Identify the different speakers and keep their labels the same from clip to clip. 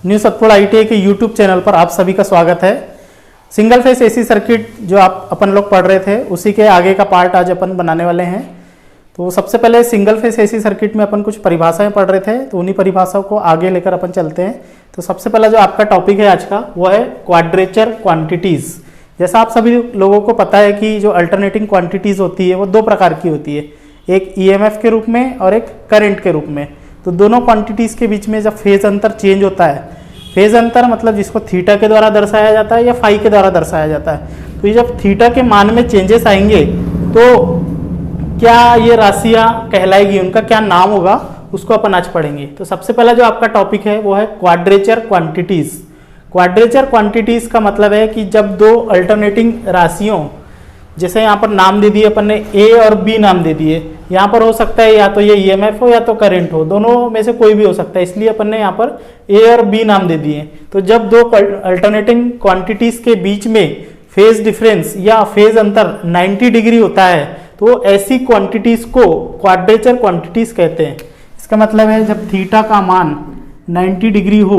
Speaker 1: New Satpura ITI के YouTube channel पर आप सभी का स्वागत है। सिंगल फेस एसी सर्किट जो आप अपन लोग पढ़ रहे थे उसी के आगे का पार्ट आज अपन बनाने वाले हैं। तो सबसे पहले सिंगल फेस एसी सर्किट में अपन कुछ परिभाषाएं पढ़ रहे थे, तो उन्हीं परिभाषाओं को आगे लेकर अपन चलते हैं। तो सबसे पहला जो आपका टॉपिक है आज का वो है क्वाड्रेचर क्वांटिटीज। जैसा आप सभी लोगों को पता है कि जो अल्टरनेटिंग क्वांटिटीज होती है वो दो प्रकार की होती है, एक ईएमएफ के रूप में और एक करंट के रूप में। तो दोनों क्वांटिटीज के बीच में जब फेज अंतर चेंज होता है, फेज अंतर मतलब जिसको थीटा के द्वारा दर्शाया जाता है या फाई के द्वारा दर्शाया जाता है, तो ये जब थीटा के मान में चेंजेस आएंगे तो क्या ये राशियां कहलाएगी, उनका क्या नाम होगा, उसको अपन आज पढ़ेंगे। तो सबसे पहला जो आपका टॉपिक है वो है क्वाड्रेचर क्वांटिटीज। क्वाड्रेचर क्वांटिटीज का मतलब है कि जब दो अल्टरनेटिंग राशियों, जैसे यहाँ पर नाम दे दिए अपन ने ए और बी नाम दे दिए, यहाँ पर हो सकता है या तो ये ईएमएफ हो या तो करंट हो, दोनों में से कोई भी हो सकता है, इसलिए अपन ने यहाँ पर ए और बी नाम दे दिए। तो जब दो अल्टरनेटिंग क्वांटिटीज के बीच में फेज डिफरेंस या फेज अंतर 90 डिग्री होता है तो ऐसी क्वांटिटीज को क्वाड्रेचर क्वांटिटीज कहते हैं। इसका मतलब है जब थीटा का मान 90 डिग्री हो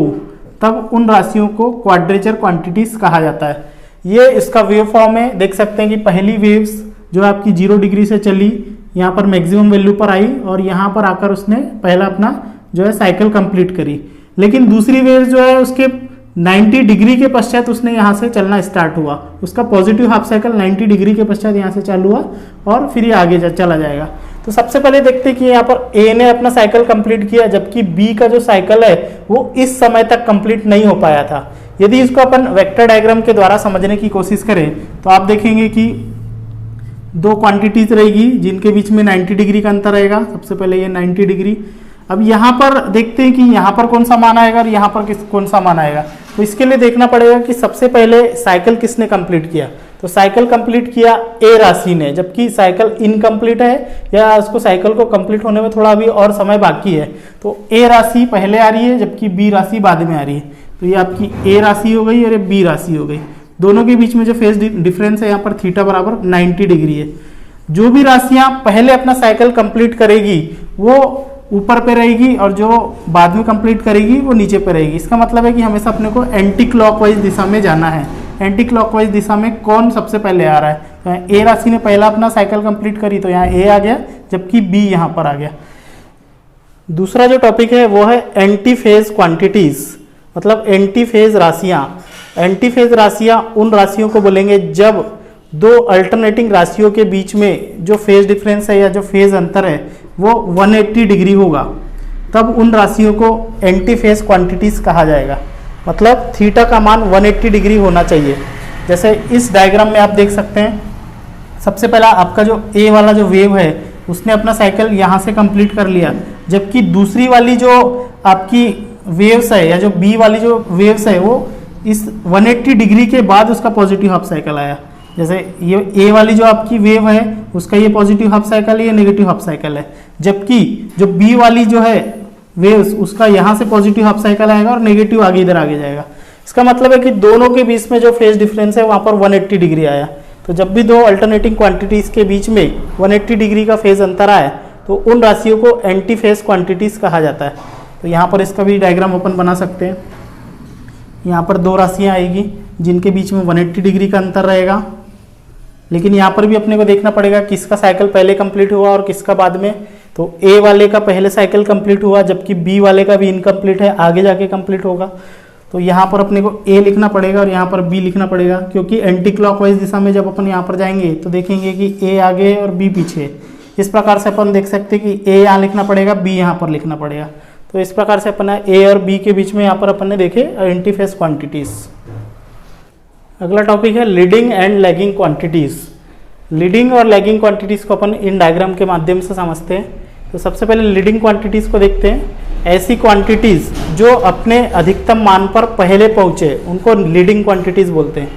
Speaker 1: तब उन राशियों को क्वाड्रेचर क्वांटिटीज कहा जाता है। ये इसका वेव फॉर्म है, देख सकते हैं कि पहली वेव्स जो आपकी 0 डिग्री से चली, यहाँ पर मैक्सिमम वैल्यू पर आई और यहाँ पर आकर उसने पहला अपना जो है साइकिल कंप्लीट करी। लेकिन दूसरी वेव जो है उसके 90 डिग्री के पश्चात उसने यहाँ से चलना स्टार्ट हुआ, उसका पॉजिटिव हाफ साइकिल 90 डिग्री के पश्चात यहाँ से चालू हुआ और फिर ये आगे चला जाएगा। तो सबसे पहले देखते हैं कि यहाँ पर ए ने अपना साइकिल कंप्लीट किया, जबकि बी का जो साइकिल है वो इस समय तक कंप्लीट नहीं हो पाया था। यदि इसको अपन वेक्टर डायग्राम के द्वारा समझने की कोशिश करें तो आप देखेंगे कि दो क्वांटिटीज रहेगी जिनके बीच में 90 डिग्री का अंतर रहेगा। सबसे पहले ये 90 डिग्री। अब यहाँ पर देखते हैं कि यहाँ पर कौन सा मान आएगा और यहाँ पर कौन सा मान आएगा। तो इसके लिए देखना पड़ेगा कि सबसे पहले साइकिल किसने कंप्लीट किया। तो साइकिल कंप्लीट किया ए राशि ने, जबकि साइकिल इनकम्प्लीट है या उसको साइकिल को कंप्लीट होने में थोड़ा अभी और समय बाकी है। तो ए राशि पहले आ रही है जबकि बी राशि बाद में आ रही है। तो ये आपकी ए राशि हो गई और ये बी राशि हो गई। दोनों के बीच में जो फेज डिफरेंस है यहाँ पर थीटा बराबर 90 डिग्री है। जो भी राशियां पहले अपना साइकिल कंप्लीट करेगी वो ऊपर पे रहेगी और जो बाद में कंप्लीट करेगी वो नीचे पे रहेगी। इसका मतलब है कि हमेशा अपने को एंटी क्लॉकवाइज दिशा में जाना है। एंटी क्लॉकवाइज दिशा में कौन सबसे पहले आ रहा है, तो ए राशि ने पहला अपना साइकिल कंप्लीट करी तो यहाँ ए आ गया, जबकि बी यहाँ पर आ गया। दूसरा जो टॉपिक है वो है एंटी फेज क्वांटिटीज, मतलब एंटी फेज राशियां। एंटी फेज राशियां उन राशियों को बोलेंगे जब दो अल्टरनेटिंग राशियों के बीच में जो फेज डिफरेंस है या जो फेज अंतर है वो 180 डिग्री होगा, तब उन राशियों को एंटी फेज क्वांटिटीज कहा जाएगा। मतलब थीटा का मान 180 डिग्री होना चाहिए। जैसे इस डायग्राम में आप देख सकते हैं, सबसे पहला आपका जो ए वाला जो वेव है उसने अपना साइकिल यहाँ से कंप्लीट कर लिया, जबकि दूसरी वाली जो आपकी वेव्स है या जो बी वाली जो वेव्स है वो इस 180 डिग्री के बाद उसका पॉजिटिव हाफ साइकिल आया। जैसे ये ए वाली जो आपकी वेव है उसका ये पॉजिटिव हाफ साइकिल है, ये नेगेटिव हाफ साइकिल है, जबकि जो बी वाली जो है वेव्स उसका यहाँ से पॉजिटिव हाफ साइकिल आएगा और नेगेटिव आगे इधर आगे जाएगा। इसका मतलब है कि दोनों के बीच में जो फेज डिफरेंस है वहाँ पर 180 डिग्री आया। तो जब भी दो अल्टरनेटिंग क्वांटिटीज के बीच में 180 डिग्री का फेज अंतर आए तो उन राशियों को एंटी फेज क्वांटिटीज कहा जाता है। तो यहाँ पर इसका भी डायग्राम अपन बना सकते हैं। यहाँ पर दो राशियाँ आएगी जिनके बीच में 180 डिग्री का अंतर रहेगा, लेकिन यहाँ पर भी अपने को देखना पड़ेगा किसका साइकिल पहले कंप्लीट हुआ और किसका बाद में। तो ए वाले का पहले साइकिल कंप्लीट हुआ जबकि बी वाले का भी इनकम्प्लीट है, आगे जाके कंप्लीट होगा। तो यहाँ पर अपने को ए लिखना पड़ेगा और यहाँ पर बी लिखना पड़ेगा, क्योंकि एंटी क्लॉकवाइज दिशा में जब अपन यहाँ पर जाएंगे तो देखेंगे कि ए आगे और बी पीछे। इस प्रकार से अपन देख सकते हैं कि ए यहाँ लिखना पड़ेगा, बी यहाँ पर लिखना पड़ेगा। तो इस प्रकार से अपन ए और बी के बीच में यहाँ पर अपन ने देखे एंटी फेज क्वांटिटीज। अगला टॉपिक है leading and lagging quantities. Leading और लैगिंग क्वांटिटीज को अपन इन डायग्राम के माध्यम से समझते हैं। तो सबसे पहले लीडिंग क्वांटिटीज को देखते हैं। ऐसी क्वांटिटीज जो अपने अधिकतम मान पर पहले पहुंचे उनको लीडिंग क्वांटिटीज बोलते हैं।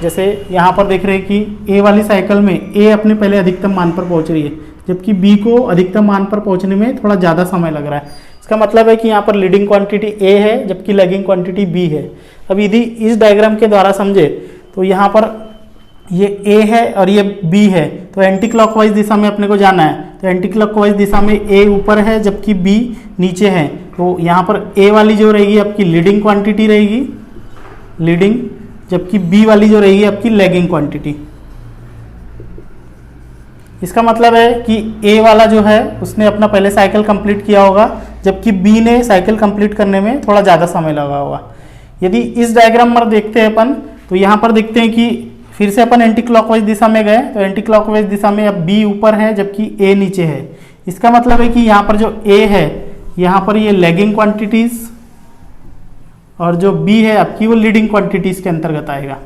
Speaker 1: जैसे यहाँ पर देख रहे हैं कि ए वाली साइकिल में ए अपने पहले अधिकतम मान पर पहुंच रही है, जबकि बी को अधिकतम मान पर पहुंचने में थोड़ा ज़्यादा समय लग रहा है। इसका मतलब है कि यहाँ पर लीडिंग क्वांटिटी ए है जबकि लैगिंग क्वांटिटी बी है। अब यदि इस डायग्राम के द्वारा समझे तो यहाँ पर ये ए है और ये बी है, तो एंटी क्लॉकवाइज दिशा में अपने को जाना है। तो एंटी क्लॉकवाइज दिशा में ए ऊपर है जबकि बी नीचे है, तो यहाँ पर ए वाली जो रहेगी आपकी लीडिंग क्वांटिटी रहेगी, लीडिंग, जबकि बी वाली जो रहेगी आपकी लैगिंग क्वांटिटी। इसका मतलब है कि ए वाला जो है उसने अपना पहले साइकिल कंप्लीट किया होगा, जबकि बी ने साइकिल कंप्लीट करने में थोड़ा ज़्यादा समय लगा होगा। यदि इस डायग्राम पर देखते हैं अपन, तो यहाँ पर देखते हैं कि फिर से अपन एंटी क्लॉकवाइज दिशा में गए, तो एंटी क्लॉकवाइज दिशा में अब बी ऊपर है जबकि ए नीचे है। इसका मतलब है कि यहाँ पर जो ए है, यहाँ पर ये लैगिंग क्वांटिटीज और जो बी है आपकी वो लीडिंग क्वांटिटीज के अंतर्गत आएगा।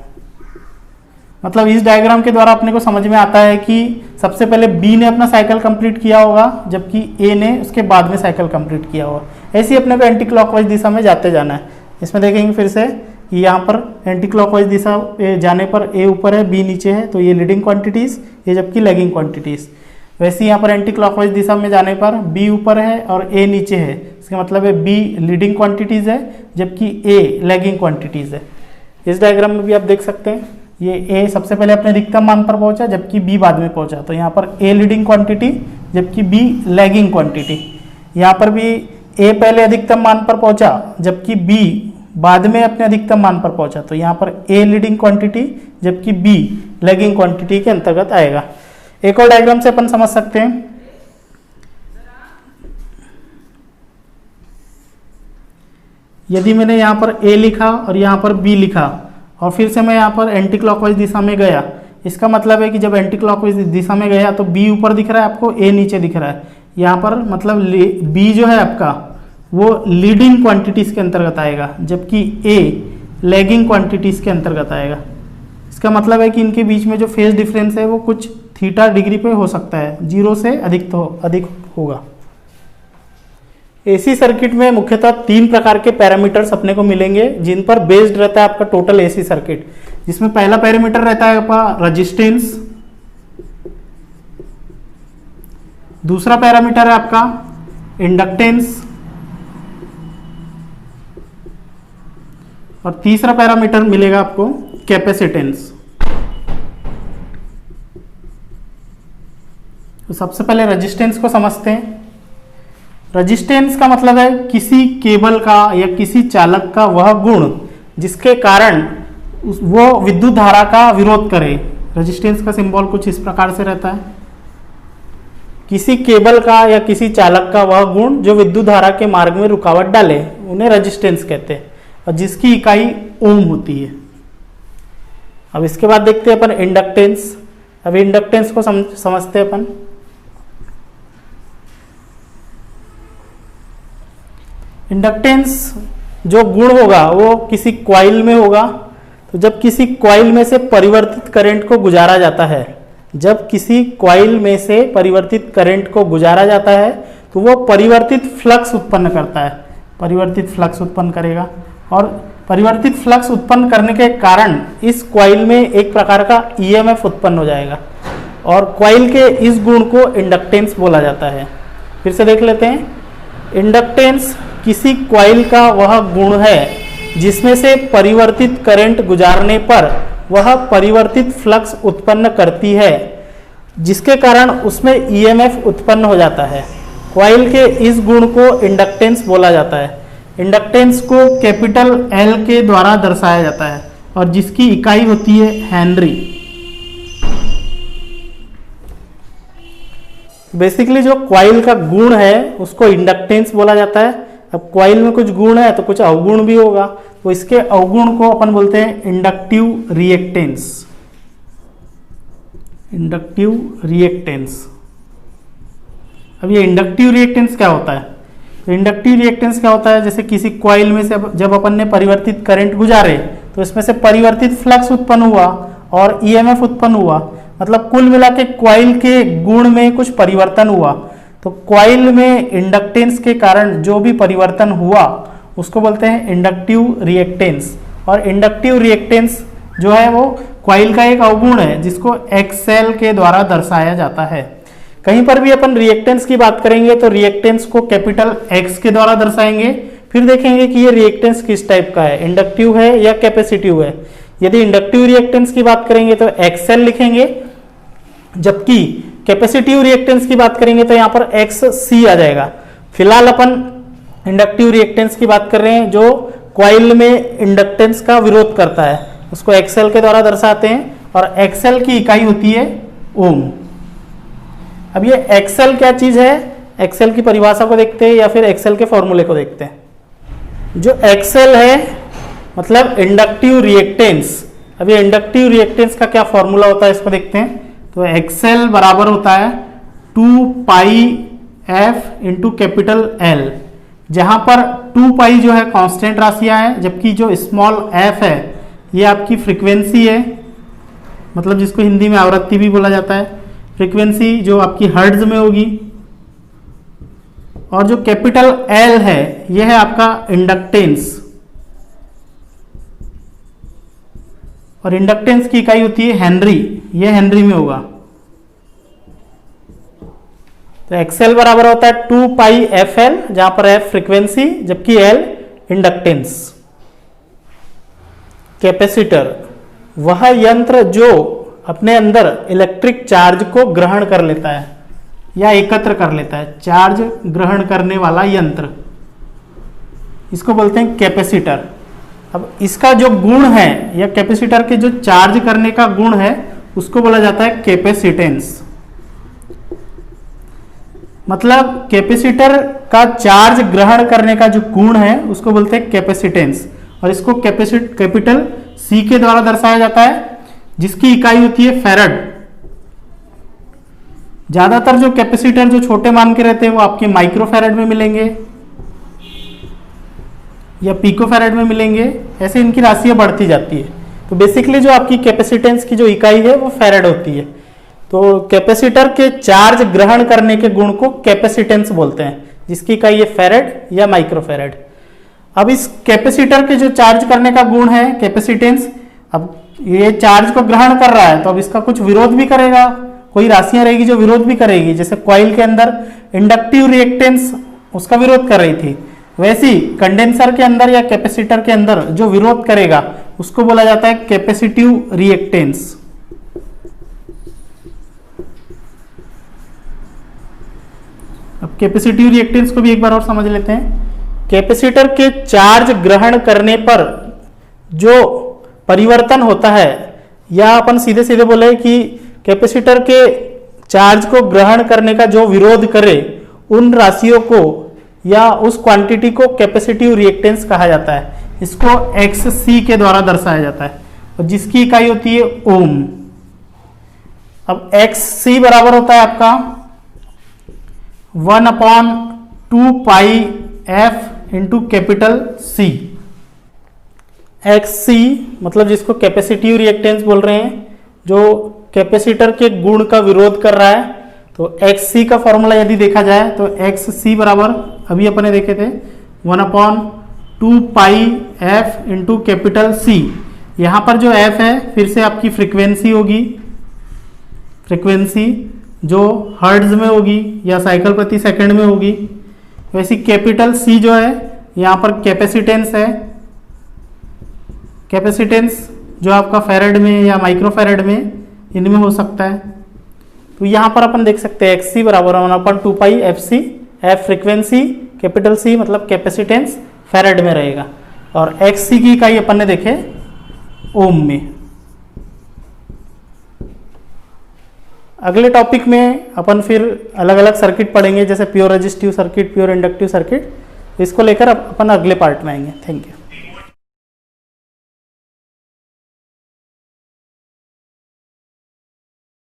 Speaker 1: मतलब इस डायग्राम के द्वारा अपने को समझ में आता है कि सबसे पहले बी ने अपना साइकिल कंप्लीट किया होगा जबकि ए ने उसके बाद में साइकिल कंप्लीट किया होगा। ऐसे ही अपने को एंटी क्लॉकवाइज दिशा में जाते जाना है। इसमें देखेंगे फिर से कि यहाँ पर एंटी क्लॉकवाइज दिशा जाने पर ए ऊपर है बी नीचे है, तो ये लीडिंग क्वांटिटीज, ये जबकि लैगिंग क्वांटिटीज। वैसे ही यहाँ पर एंटी क्लॉकवाइज दिशा में जाने पर बी ऊपर है और ए नीचे है, इसका मतलब है बी लीडिंग क्वांटिटीज है जबकि ए लैगिंग क्वांटिटीज है। इस डायग्राम में भी आप देख सकते हैं, ये ए सबसे पहले अपने अधिकतम मान पर पहुंचा जबकि बी बाद में पहुंचा, तो यहाँ पर ए लीडिंग क्वांटिटी जबकि बी लैगिंग क्वांटिटी। यहाँ पर भी ए पहले अधिकतम मान पर पहुंचा जबकि बी बाद में अपने अधिकतम मान पर पहुंचा, तो यहाँ पर ए लीडिंग क्वांटिटी जबकि बी लैगिंग क्वांटिटी के अंतर्गत आएगा। एक और डायग्राम से अपन समझ सकते हैं। यदि मैंने यहाँ पर ए लिखा और यहाँ पर बी लिखा और फिर से मैं यहाँ पर एंटी क्लॉकवाइज दिशा में गया, इसका मतलब है कि जब एंटी क्लॉकवाइज दिशा में गया तो बी ऊपर दिख रहा है आपको, ए नीचे दिख रहा है। यहाँ पर मतलब बी जो है आपका वो लीडिंग क्वांटिटीज के अंतर्गत आएगा जबकि ए लैगिंग क्वांटिटीज के अंतर्गत आएगा। इसका मतलब है कि इनके बीच में जो फेज डिफरेंस है वो कुछ थीटा डिग्री पे हो सकता है, 0 से अधिक होगा। एसी सर्किट में मुख्यतः 3 प्रकार के पैरामीटर्स अपने को मिलेंगे जिन पर बेस्ड रहता है आपका टोटल एसी सर्किट, जिसमें पहला पैरामीटर रहता है आपका रेजिस्टेंस, दूसरा पैरामीटर है आपका इंडक्टेंस और तीसरा पैरामीटर मिलेगा आपको कैपेसिटेंस। तो सबसे पहले रेजिस्टेंस को समझते हैं। रेजिस्टेंस का मतलब है किसी केबल का या किसी चालक का वह गुण जिसके कारण वो विद्युत धारा का विरोध करे। रेजिस्टेंस का सिंबल कुछ इस प्रकार से रहता है, किसी केबल का या किसी चालक का वह गुण जो विद्युत धारा के मार्ग में रुकावट डाले, उन्हें रेजिस्टेंस कहते हैं और जिसकी इकाई ओम होती है। अब इसके बाद देखते हैं अपन इंडक्टेंस। अब इंडक्टेंस को समझते हैं अपन। इंडक्टेंस जो गुण होगा वो किसी कॉइल में होगा। तो जब किसी कॉइल में से परिवर्तित करंट को गुजारा जाता है, जब किसी कॉइल में से परिवर्तित करंट को गुजारा जाता है तो वो परिवर्तित फ्लक्स उत्पन्न करता है, परिवर्तित फ्लक्स उत्पन्न करेगा और परिवर्तित फ्लक्स उत्पन्न करने के कारण इस कॉइल में एक प्रकार का ईएमएफ उत्पन्न हो जाएगा और कॉइल के इस गुण को इंडक्टेंस बोला जाता है। फिर से देख लेते हैं। इंडक्टेंस किसी कॉइल का वह गुण है जिसमें से परिवर्तित करंट गुजारने पर वह परिवर्तित फ्लक्स उत्पन्न करती है, जिसके कारण उसमें ईएमएफ उत्पन्न हो जाता है। कॉइल के इस गुण को इंडक्टेंस बोला जाता है। इंडक्टेंस को कैपिटल एल के द्वारा दर्शाया जाता है और जिसकी इकाई होती है हेनरी। बेसिकली जो कॉइल का गुण है उसको इंडक्टेंस बोला जाता है। अब कॉइल में कुछ गुण है तो कुछ अवगुण भी होगा, तो इसके अवगुण को अपन बोलते हैं इंडक्टिव रिएक्टेंस। Inductive reactance. अब ये इंडक्टिव रिएक्टेंस क्या होता है? तो इंडक्टिव रिएक्टेंस क्या होता है, जैसे किसी कॉइल में से जब अपन ने परिवर्तित करंट गुजारे तो इसमें से परिवर्तित फ्लक्स उत्पन्न हुआ और ईएमएफ उत्पन्न हुआ, मतलब कुल मिला के कॉइल के गुण में कुछ परिवर्तन हुआ। तो कॉइल में इंडक्टेंस के कारण जो भी परिवर्तन हुआ उसको बोलते हैं इंडक्टिव रिएक्टेंस। और इंडक्टिव रिएक्टेंस जो है वो कॉइल का एक अवगुण है जिसको एक्सएल के द्वारा दर्शाया जाता है। कहीं पर भी अपन रिएक्टेंस की बात करेंगे तो रिएक्टेंस को कैपिटल एक्स के द्वारा दर्शाएंगे। फिर देखेंगे कि ये रिएक्टेंस किस टाइप का है, इंडक्टिव है या कैपेसिटिव है। यदि इंडक्टिव रिएक्टेंस की बात करेंगे तो XL लिखेंगे, जबकि कैपेसिटिव रिएक्टेंस की बात करेंगे तो यहाँ पर XC आ जाएगा। फिलहाल अपन इंडक्टिव रिएक्टेंस की बात कर रहे हैं, जो कॉइल में इंडक्टेंस का विरोध करता है, उसको XL के द्वारा दर्शाते हैं, और XL की इकाई होती है ओम। अब ये XL क्या चीज है, XL की परिभाषा को देखते हैं या फिर XL के फॉर्मूले को देखते हैं। जो XL है मतलब इंडक्टिव रिएक्टेंस। अब ये इंडक्टिव रिएक्टेंस का क्या फॉर्मूला होता है इसको देखते हैं। तो XL बराबर होता है 2 पाई f इंटू कैपिटल L, जहां पर 2 पाई जो है कांस्टेंट राशियां है, जबकि जो स्मॉल f है ये आपकी फ्रीक्वेंसी है, मतलब जिसको हिंदी में आवृत्ति भी बोला जाता है, फ्रीक्वेंसी जो आपकी हर्ट्ज में होगी, और जो कैपिटल L है यह है आपका इंडक्टेंस, और इंडक्टेंस की इकाई होती है हेनरी, यह हेनरी में होगा। तो XL बराबर होता है 2 पाई FL, जहां पर F फ्रीक्वेंसी जबकि L इंडक्टेंस। कैपेसिटर वह यंत्र जो अपने अंदर इलेक्ट्रिक चार्ज को ग्रहण कर लेता है या एकत्र कर लेता है, चार्ज ग्रहण करने वाला यंत्र, इसको बोलते हैं कैपेसिटर। अब इसका जो गुण है या कैपेसिटर के जो चार्ज करने का गुण है उसको बोला जाता है कैपेसिटेंस। मतलब कैपेसिटर का चार्ज ग्रहण करने का जो गुण है उसको बोलते हैं कैपेसिटेंस, और इसको कैपिटल C के द्वारा दर्शाया जाता है, जिसकी इकाई होती है फैराड। ज्यादातर जो कैपेसिटर जो छोटे मान के रहते हैं वो आपके माइक्रो फैराड में मिलेंगे या पिको फैराड में मिलेंगे, ऐसे इनकी राशियां बढ़ती जाती है। तो बेसिकली जो आपकी कैपेसिटेंस की जो इकाई है वो फैराड होती है। तो कैपेसिटर के चार्ज ग्रहण करने के गुण को कैपेसिटेंस बोलते हैं, जिसकी इकाई है फैराड या माइक्रो फैराड। अब इस कैपेसिटर के जो चार्ज करने का गुण है कैपेसिटेंस, अब ये चार्ज को ग्रहण कर रहा है तो अब इसका कुछ विरोध भी करेगा, कोई राशियां रहेगी जो विरोध भी करेगी। जैसे कॉइल के अंदर इंडक्टिव रिएक्टेंस उसका विरोध कर रही थी, वैसी कंडेंसर के अंदर या कैपेसिटर के अंदर जो विरोध करेगा उसको बोला जाता है कैपेसिटिव रिएक्टेंस। अब कैपेसिटिव रिएक्टेंस को भी एक बार और समझ लेते हैं। कैपेसिटर के चार्ज ग्रहण करने पर जो परिवर्तन होता है, या अपन सीधे सीधे बोले कि कैपेसिटर के चार्ज को ग्रहण करने का जो विरोध करे, उन राशियों को या उस क्वांटिटी को कैपेसिटिव रिएक्टेंस कहा जाता है। इसको XC के द्वारा दर्शाया जाता है, और जिसकी इकाई होती है ओम। अब XC बराबर होता है आपका 1/2 पाई F into capital C। XC मतलब जिसको कैपेसिटिव रिएक्टेंस बोल रहे हैं, जो कैपेसिटर के गुण का विरोध कर रहा है। तो XC का फॉर्मूला यदि देखा जाए तो XC बराबर अभी अपने देखे थे 1/2 पाई F इंटू कैपिटल C। यहाँ पर जो F है फिर से आपकी फ्रीक्वेंसी होगी, फ्रीक्वेंसी जो हर्ट्ज में होगी या साइकिल प्रति सेकंड में होगी। वैसी कैपिटल C जो है यहाँ पर कैपेसिटेंस है, कैपेसिटेंस जो आपका फैराड में या माइक्रो फैराड में इनमें हो सकता है। तो यहाँ पर अपन देख सकते हैं XC बराबर 1/2 पाई FC, F frequency, capital C मतलब कैपेसिटेंस फैराड में रहेगा, और XC की इकाई अपन ने देखे ओम में। अगले टॉपिक में अपन फिर अलग अलग सर्किट पढ़ेंगे, जैसे pure resistive circuit, pure inductive circuit. इसको लेकर अपन अगले पार्ट में आएंगे। Thank you.